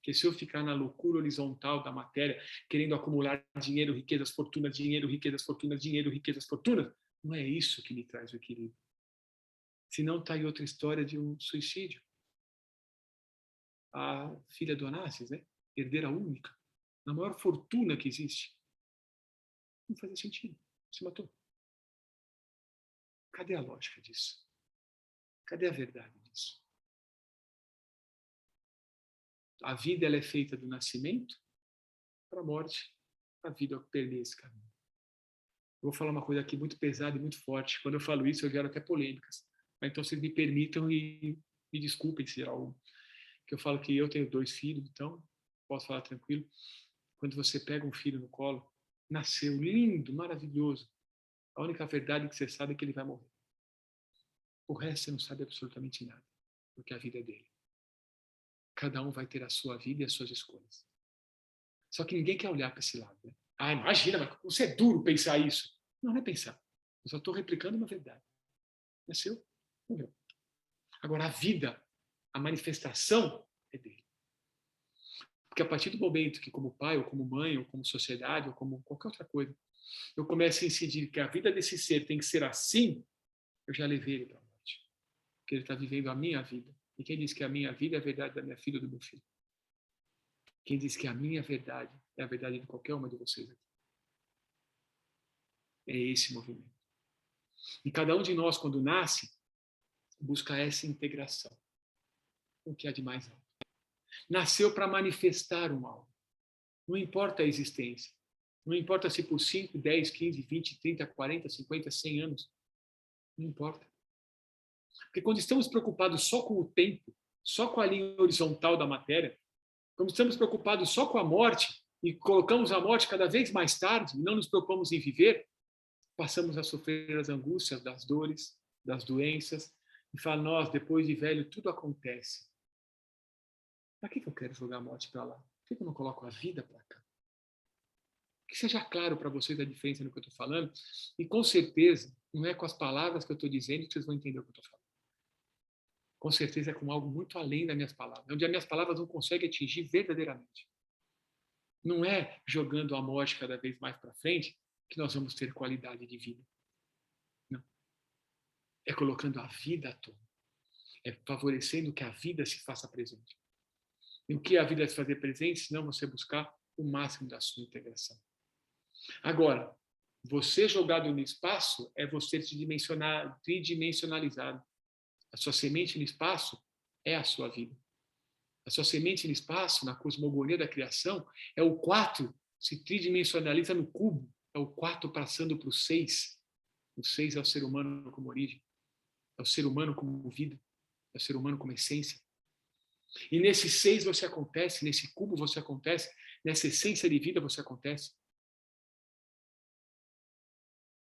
Que se eu ficar na loucura horizontal da matéria, querendo acumular dinheiro, riquezas, fortunas, dinheiro, riquezas, fortunas, dinheiro, riquezas, fortunas, não é isso que me traz o equilíbrio. Senão está aí outra história de um suicídio. A filha do Onassis, né? Herdeira única, na maior fortuna que existe. Não fazia sentido. Se matou. Cadê a lógica disso? Cadê a verdade disso? A vida ela é feita do nascimento para a morte. A vida perder esse caminho. Eu vou falar uma coisa aqui muito pesada e muito forte. Quando eu falo isso, eu gero até polêmicas. Mas então, vocês me permitam e me desculpem se é algo que eu falo que eu tenho 2 filhos, então posso falar tranquilo. Quando você pega um filho no colo, nasceu lindo, maravilhoso. A única verdade que você sabe é que ele vai morrer. O resto você não sabe absolutamente nada, porque a vida é dele. Cada um vai ter a sua vida e as suas escolhas. Só que ninguém quer olhar para esse lado, né? Ah, imagina, mas você é duro pensar isso. Não, não é pensar. Eu só estou replicando uma verdade. Nasceu, morreu. Agora, a vida, a manifestação é dele. Porque a partir do momento que, como pai, ou como mãe, ou como sociedade, ou como qualquer outra coisa, eu começo a incidir que a vida desse ser tem que ser assim, eu já levei ele para a morte. Porque ele está vivendo a minha vida. E quem diz que a minha vida é a verdade da minha filha ou do meu filho? Quem diz que a minha verdade é a verdade de qualquer uma de vocês aqui? É esse movimento. E cada um de nós, quando nasce, busca essa integração com o que há de mais alto. Nasceu para manifestar um algo. Não importa a existência. Não importa se por 5, 10, 15, 20, 30, 40, 50, 100 anos. Não importa. Porque quando estamos preocupados só com o tempo, só com a linha horizontal da matéria, quando estamos preocupados só com a morte e colocamos a morte cada vez mais tarde e não nos preocupamos em viver, passamos a sofrer as angústias das dores, das doenças e falar, nós, depois de velho, tudo acontece. Para que eu quero jogar a morte para lá? Por que eu não coloco a vida para cá? Que seja claro para vocês a diferença no que eu estou falando. E com certeza, não é com as palavras que eu estou dizendo que vocês vão entender o que eu estou falando. Com certeza é com algo muito além das minhas palavras, onde as minhas palavras não conseguem atingir verdadeiramente. Não é jogando a morte cada vez mais para frente que nós vamos ter qualidade de vida. Não. É colocando a vida à tona. É favorecendo que a vida se faça presente. E o que a vida se fazer presente, senão você buscar o máximo da sua integração. Agora, você jogado no espaço é você tridimensionalizado. A sua semente no espaço é a sua vida. A sua semente no espaço, na cosmogonia da criação, é o 4, se tridimensionaliza no cubo, é o 4 passando para o 6. O 6 é o ser humano como origem, é o ser humano como vida, é o ser humano como essência. E nesse 6 você acontece, nesse cubo você acontece, nessa essência de vida você acontece.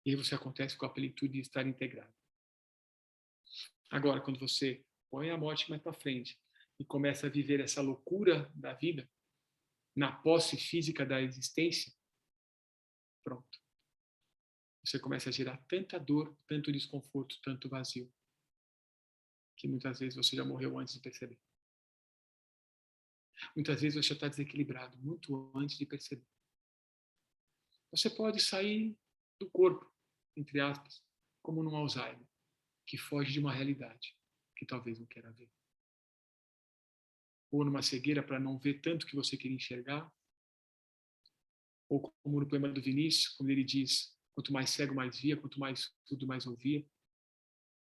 E aí você acontece com a plenitude de estar integrado. Agora, quando você põe a morte mais para frente e começa a viver essa loucura da vida, na posse física da existência, pronto. Você começa a gerar tanta dor, tanto desconforto, tanto vazio, que muitas vezes você já morreu antes de perceber. Muitas vezes você já está desequilibrado, muito antes de perceber. Você pode sair do corpo, entre aspas, como num Alzheimer, que foge de uma realidade que talvez não queira ver. Ou numa cegueira para não ver tanto que você queria enxergar. Ou como no poema do Vinícius, quando ele diz, quanto mais cego, mais via, quanto mais tudo, mais ouvia.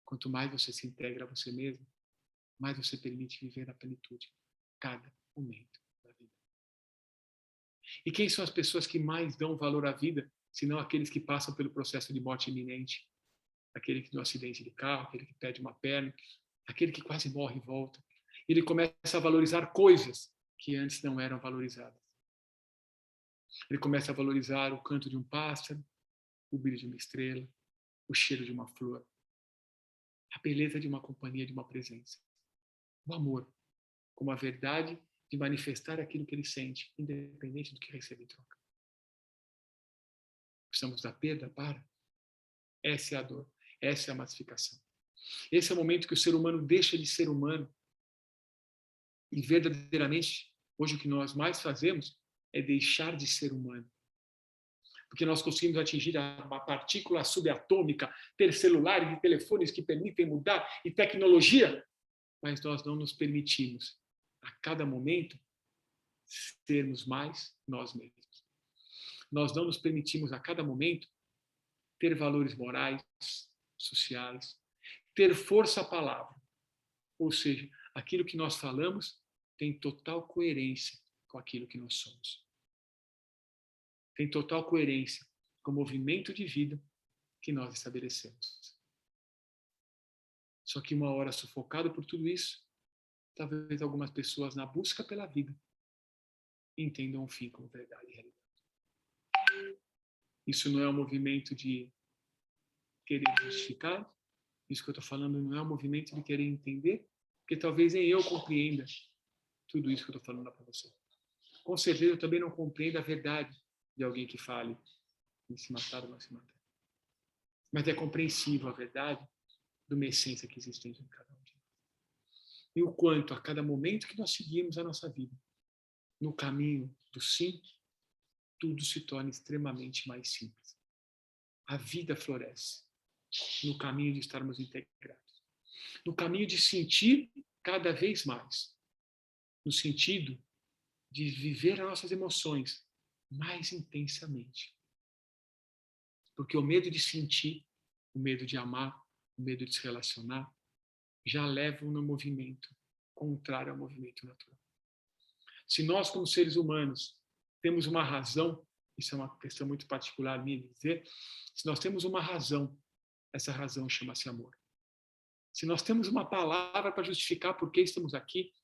Quanto mais você se integra a você mesmo, mais você permite viver a plenitude, cada momento da vida. E quem são as pessoas que mais dão valor à vida, senão aqueles que passam pelo processo de morte iminente? Aquele que tem um acidente de carro, aquele que perde uma perna, aquele que quase morre e volta. Ele começa a valorizar coisas que antes não eram valorizadas. Ele começa a valorizar o canto de um pássaro, o brilho de uma estrela, o cheiro de uma flor, a beleza de uma companhia, de uma presença. O amor, como a verdade de manifestar aquilo que ele sente, independente do que recebe em troca. Precisamos da perda para? Essa é a dor, essa é a massificação. Esse é o momento que o ser humano deixa de ser humano e verdadeiramente, hoje o que nós mais fazemos é deixar de ser humano. Porque nós conseguimos atingir uma partícula subatômica, ter celulares e telefones que permitem mudar e tecnologia, mas nós não nos permitimos, a cada momento, sermos mais nós mesmos. Nós não nos permitimos, a cada momento, ter valores morais, sociais, ter força à palavra. Ou seja, aquilo que nós falamos tem total coerência com aquilo que nós somos. Tem total coerência com o movimento de vida que nós estabelecemos. Só que uma hora sufocado por tudo isso, talvez algumas pessoas na busca pela vida entendam o fim como verdade e realidade. Isso não é um movimento de querer justificar, isso que eu estou falando não é um movimento de querer entender, porque talvez nem eu compreenda tudo isso que eu estou falando para você. Com certeza eu também não compreendo a verdade de alguém que fale em se matar ou não se matar. Mas é compreensível a verdade de uma essência que existe dentro de cada um de nós. E o quanto, a cada momento que nós seguimos a nossa vida, no caminho do sim, tudo se torna extremamente mais simples. A vida floresce no caminho de estarmos integrados. No caminho de sentir cada vez mais. No sentido de viver as nossas emoções mais intensamente. Porque o medo de sentir, o medo de amar, o medo de se relacionar, já levam no movimento contrário ao movimento natural. Se nós, como seres humanos, temos uma razão, isso é uma questão muito particular minha de dizer, se nós temos uma razão, essa razão chama-se amor. Se nós temos uma palavra para justificar por que estamos aqui,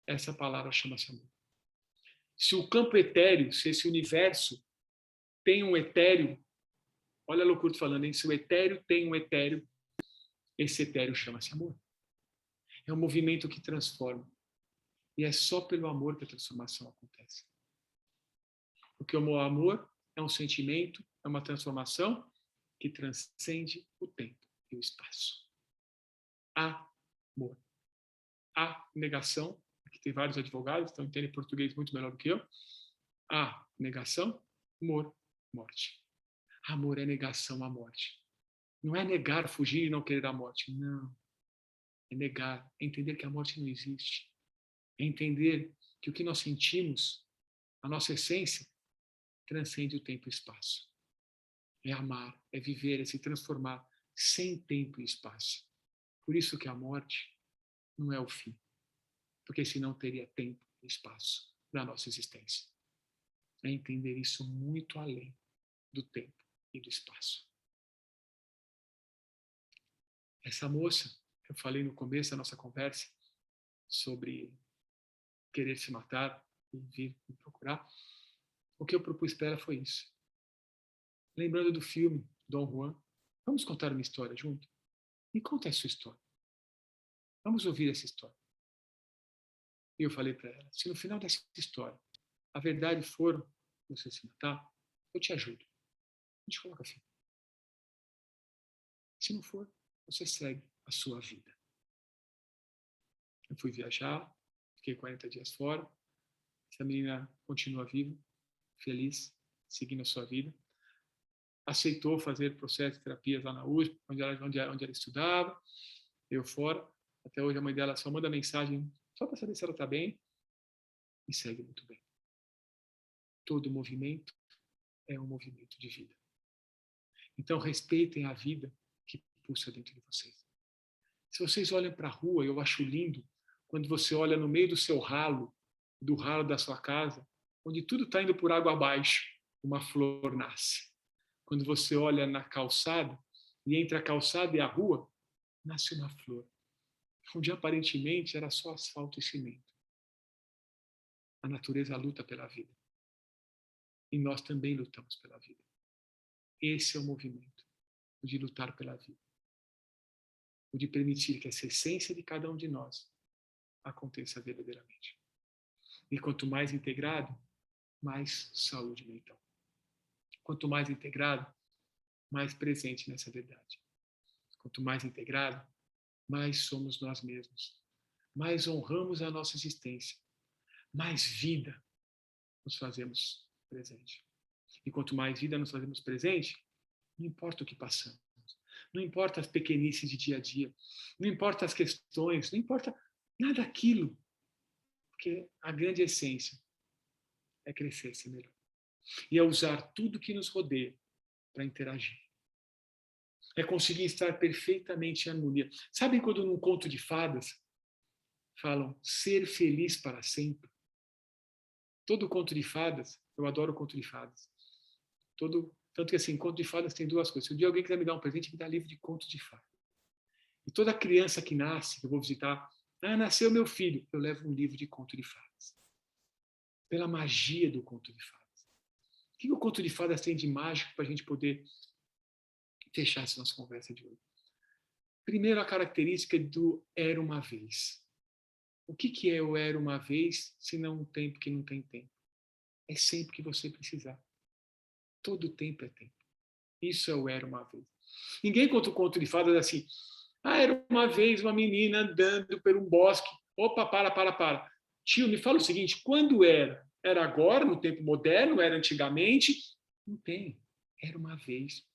essa palavra chama-se amor. Se o campo etéreo, se esse universo tem um etéreo, olha a loucura falando, hein? Se o etéreo tem um etéreo, esse etéreo chama-se amor. É um movimento que transforma. E é só pelo amor que a transformação acontece. Porque o amor é um sentimento, é uma transformação que transcende o tempo e o espaço. Amor. A negação, aqui tem vários advogados, então entendem português muito melhor do que eu. A negação, amor, morte. Amor é negação à morte. Não é negar, fugir e não querer a morte. Não. É negar, é entender que a morte não existe. É entender que o que nós sentimos, a nossa essência, transcende o tempo e o espaço. É amar, é viver, é se transformar sem tempo e espaço. Por isso que a morte não é o fim. Porque senão teria tempo e espaço na nossa existência. É entender isso muito além do tempo e do espaço. Essa moça, eu falei no começo da nossa conversa sobre querer se matar e vir me procurar, o que eu propus para ela foi isso. Lembrando do filme Dom Juan, vamos contar uma história junto? Me conta a sua história. Vamos ouvir essa história. E eu falei para ela, se no final dessa história a verdade for você se matar, eu te ajudo. A gente coloca assim. Se não for, você segue a sua vida. Eu fui viajar, fiquei 40 dias fora. Essa menina continua viva, feliz, seguindo a sua vida. Aceitou fazer processo de terapias lá na USP, onde ela estudava. Eu fora. Até hoje a mãe dela só manda mensagem só para saber se ela está bem. E segue muito bem. Todo movimento é um movimento de vida. Então respeitem a vida que pulsa dentro de vocês. Se vocês olham para a rua, eu acho lindo quando você olha no meio do seu ralo, do ralo da sua casa, onde tudo está indo por água abaixo, uma flor nasce. Quando você olha na calçada, e entre a calçada e a rua, nasce uma flor, onde aparentemente era só asfalto e cimento. A natureza luta pela vida. E nós também lutamos pela vida. Esse é o movimento, o de lutar pela vida. O de permitir que essa essência de cada um de nós aconteça verdadeiramente. E quanto mais integrado, mais saúde mental. Quanto mais integrado, mais presente nessa verdade. Quanto mais integrado, mais somos nós mesmos. Mais honramos a nossa existência. Mais vida nos fazemos presente. E quanto mais vida nos fazemos presente, não importa o que passamos. Não importa as pequenices de dia a dia. Não importa as questões. Não importa nada daquilo. Porque a grande essência é crescer, ser melhor. E é usar tudo que nos rodeia para interagir. É conseguir estar perfeitamente em harmonia. Sabem quando num conto de fadas falam ser feliz para sempre? Todo conto de fadas, eu adoro conto de fadas. Tanto que assim, conto de fadas tem duas coisas. Se um dia alguém quiser me dar um presente, me dá livro de conto de fadas. E toda criança que nasce, que eu vou visitar, nasceu meu filho, eu levo um livro de conto de fadas. Pela magia do conto de fadas. O que o conto de fadas tem de mágico para a gente poder fechar essa nossa conversa de hoje? Primeiro, a característica do era uma vez. O que é o era uma vez, se não um tempo que não tem tempo? É sempre que você precisar. Todo tempo é tempo. Isso é o era uma vez. Ninguém conta o conto de fadas assim. Era uma vez uma menina andando por um bosque. Opa, para. Tio, me fala o seguinte, quando era? Era agora, no tempo moderno? Era antigamente? Não tem. Era uma vez.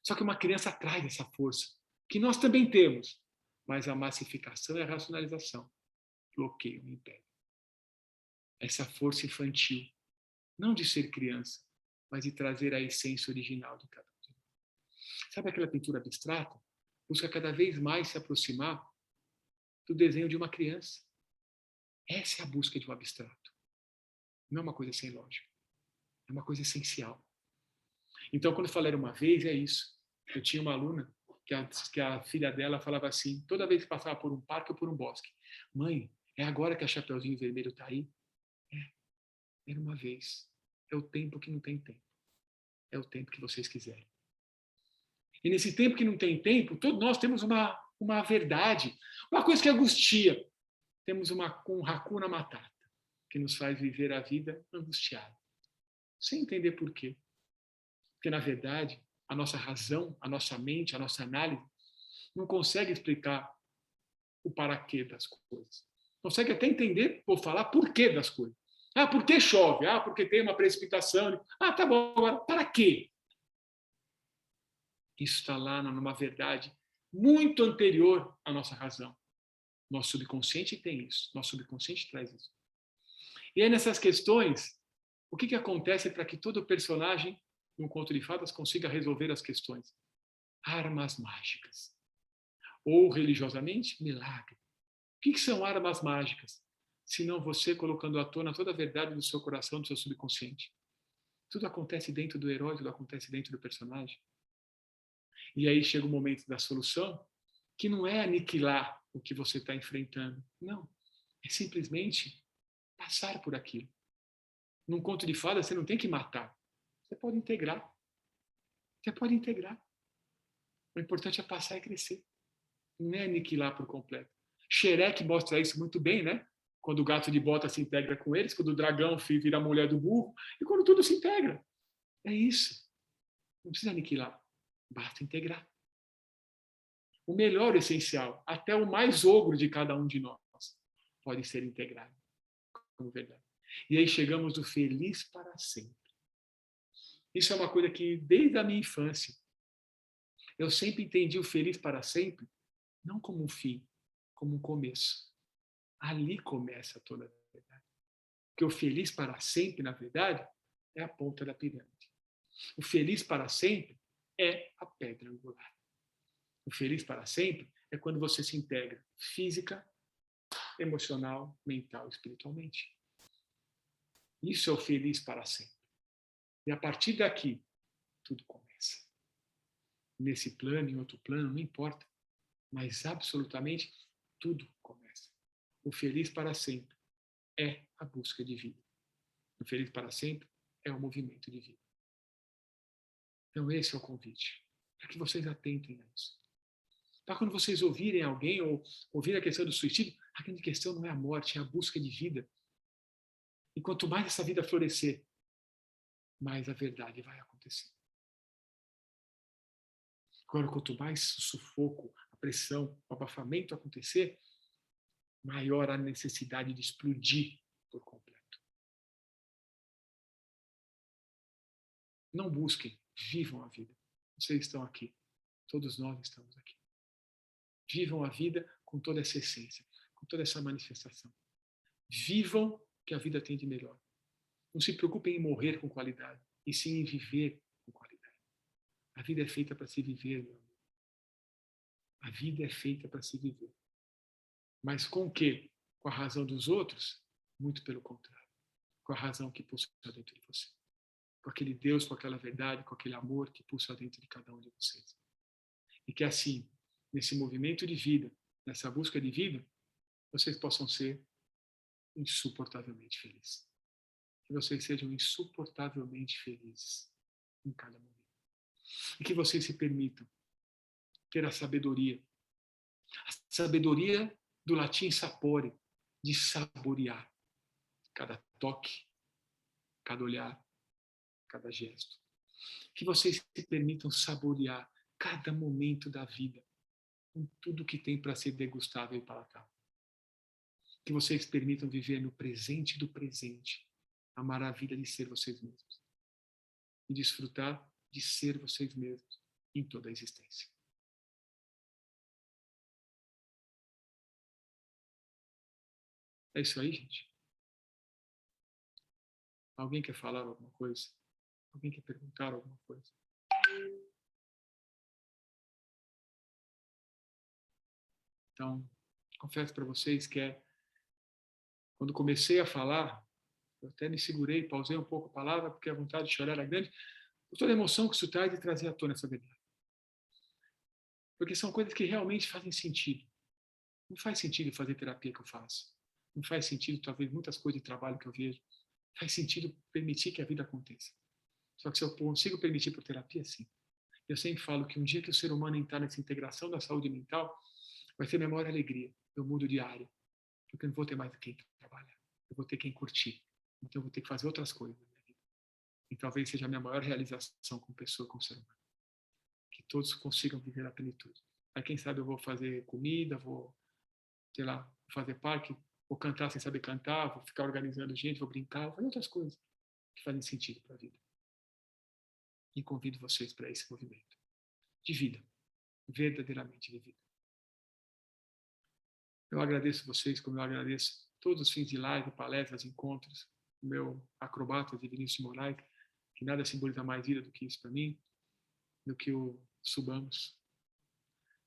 Só que uma criança traz essa força, que nós também temos. Mas a massificação e a racionalização bloqueiam e impedem. Essa força infantil, não de ser criança, mas de trazer a essência original de cada um de nós. Sabe aquela pintura abstrata? Busca cada vez mais se aproximar do desenho de uma criança. Essa é a busca de um abstrato. Não é uma coisa sem lógica. É uma coisa essencial. Então, quando eu falei uma vez, é isso. Eu tinha uma aluna que a filha dela falava assim, toda vez que passava por um parque ou por um bosque. Mãe, é agora que a Chapeuzinho Vermelho está aí? Era uma vez. É o tempo que não tem tempo. É o tempo que vocês quiserem. E nesse tempo que não tem tempo, todos nós temos uma verdade, uma coisa que angustia. Temos um Hakuna Matata, que nos faz viver a vida angustiada, sem entender por quê. Porque, na verdade, a nossa razão, a nossa mente, a nossa análise não consegue explicar o paraquê das coisas. Consegue até entender ou falar porquê das coisas. Ah, por que chove? Ah, porque tem uma precipitação. Ah, tá bom, agora, para quê? Isso está lá numa verdade muito anterior à nossa razão. Nosso subconsciente tem isso. Nosso subconsciente traz isso. E aí, nessas questões, o que acontece para que todo personagem, num conto de fadas, consiga resolver as questões? Armas mágicas. Ou, religiosamente, milagre. O que são armas mágicas? Se não você colocando à tona toda a verdade do seu coração, do seu subconsciente. Tudo acontece dentro do herói, tudo acontece dentro do personagem. E aí chega o momento da solução, que não é aniquilar o que você está enfrentando. Não. É simplesmente passar por aquilo. Num conto de fadas, você não tem que matar. Você pode integrar. Você pode integrar. O importante é passar e crescer. Não é aniquilar por completo. Shrek mostra isso muito bem, né? Quando o gato de bota se integra com eles, quando o dragão vira a mulher do burro, e quando tudo se integra. É isso. Não precisa aniquilar. Basta integrar. O melhor, o essencial, até o mais ogro de cada um de nós, pode ser integrado como verdade. E aí chegamos do feliz para sempre. Isso é uma coisa que, desde a minha infância, eu sempre entendi o feliz para sempre, não como um fim, como um começo. Ali começa toda a verdade. Porque o feliz para sempre, na verdade, é a ponta da pirâmide. O feliz para sempre é a pedra angular. O feliz para sempre é quando você se integra física, emocional, mental, espiritualmente. Isso é o feliz para sempre. E a partir daqui, tudo começa. Nesse plano, em outro plano, não importa. Mas absolutamente tudo começa. O feliz para sempre é a busca de vida. O feliz para sempre é o movimento de vida. Então esse é o convite. Para que vocês atentem a isso. Para quando vocês ouvirem alguém ou ouvirem a questão do suicídio, a grande questão não é a morte, é a busca de vida. E quanto mais essa vida florescer, mais a verdade vai acontecer. Agora, quanto mais o sufoco, a pressão, o abafamento acontecer, maior a necessidade de explodir por completo. Não busquem, vivam a vida. Vocês estão aqui. Todos nós estamos aqui. Vivam a vida com toda essa essência, com toda essa manifestação. Vivam o que a vida tem de melhor. Não se preocupem em morrer com qualidade, e sim em viver com qualidade. A vida é feita para se viver, meu amigo. A vida é feita para se viver. Mas com o quê? Com a razão dos outros? Muito pelo contrário. Com a razão que pulsa dentro de você. Com aquele Deus, com aquela verdade, com aquele amor que pulsa dentro de cada um de vocês. E que assim, nesse movimento de vida, nessa busca de vida, vocês possam ser insuportavelmente felizes. Que vocês sejam insuportavelmente felizes em cada momento. E que vocês se permitam ter a sabedoria do latim sapore, de saborear cada toque, cada olhar, cada gesto. Que vocês se permitam saborear cada momento da vida, com tudo que tem para ser degustável e palatável. Que vocês permitam viver no presente do presente, a maravilha de ser vocês mesmos. E desfrutar de ser vocês mesmos em toda a existência. É isso aí, gente. Alguém quer falar alguma coisa? Alguém quer perguntar alguma coisa? Então, confesso para vocês que quando comecei a falar, eu até me segurei, pausei um pouco a palavra, porque a vontade de chorar era grande, por toda a emoção que isso traz de trazer à tona essa verdade. Porque são coisas que realmente fazem sentido. Não faz sentido fazer terapia que eu faço. Não faz sentido, talvez, muitas coisas de trabalho que eu vejo. Faz sentido permitir que a vida aconteça. Só que se eu consigo permitir por terapia, sim. Eu sempre falo que um dia que o ser humano entrar nessa integração da saúde mental, vai ser minha maior alegria. Eu mudo de área. Porque eu não vou ter mais quem trabalhar. Eu vou ter quem curtir. Então eu vou ter que fazer outras coisas na minha vida. E talvez seja a minha maior realização como pessoa, como ser humano. Que todos consigam viver a plenitude. Aí, quem sabe, eu vou fazer comida, vou, sei lá, fazer parque, vou cantar sem saber cantar, vou ficar organizando gente, vou brincar, vou fazer outras coisas que fazem sentido para a vida. E convido vocês para esse movimento de vida, verdadeiramente de vida. Eu agradeço vocês, como eu agradeço todos os fins de live, palestras, encontros, o meu acrobata de Vinícius de Moraes, que nada simboliza mais vida do que isso para mim, do que o subamos,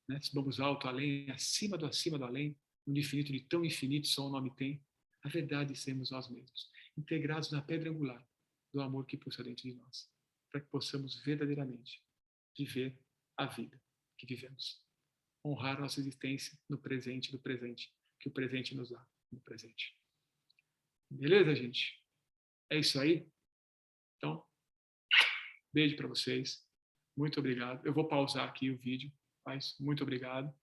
né? Subamos alto, além, acima do além, no infinito de tão infinito só o nome tem, a verdade sermos nós mesmos, integrados na pedra angular do amor que pulsa dentro de nós, para que possamos verdadeiramente viver a vida que vivemos. Honrar nossa existência no presente do presente, que o presente nos dá no presente. Beleza, gente? É isso aí? Então, beijo para vocês. Muito obrigado. Eu vou pausar aqui o vídeo, mas muito obrigado.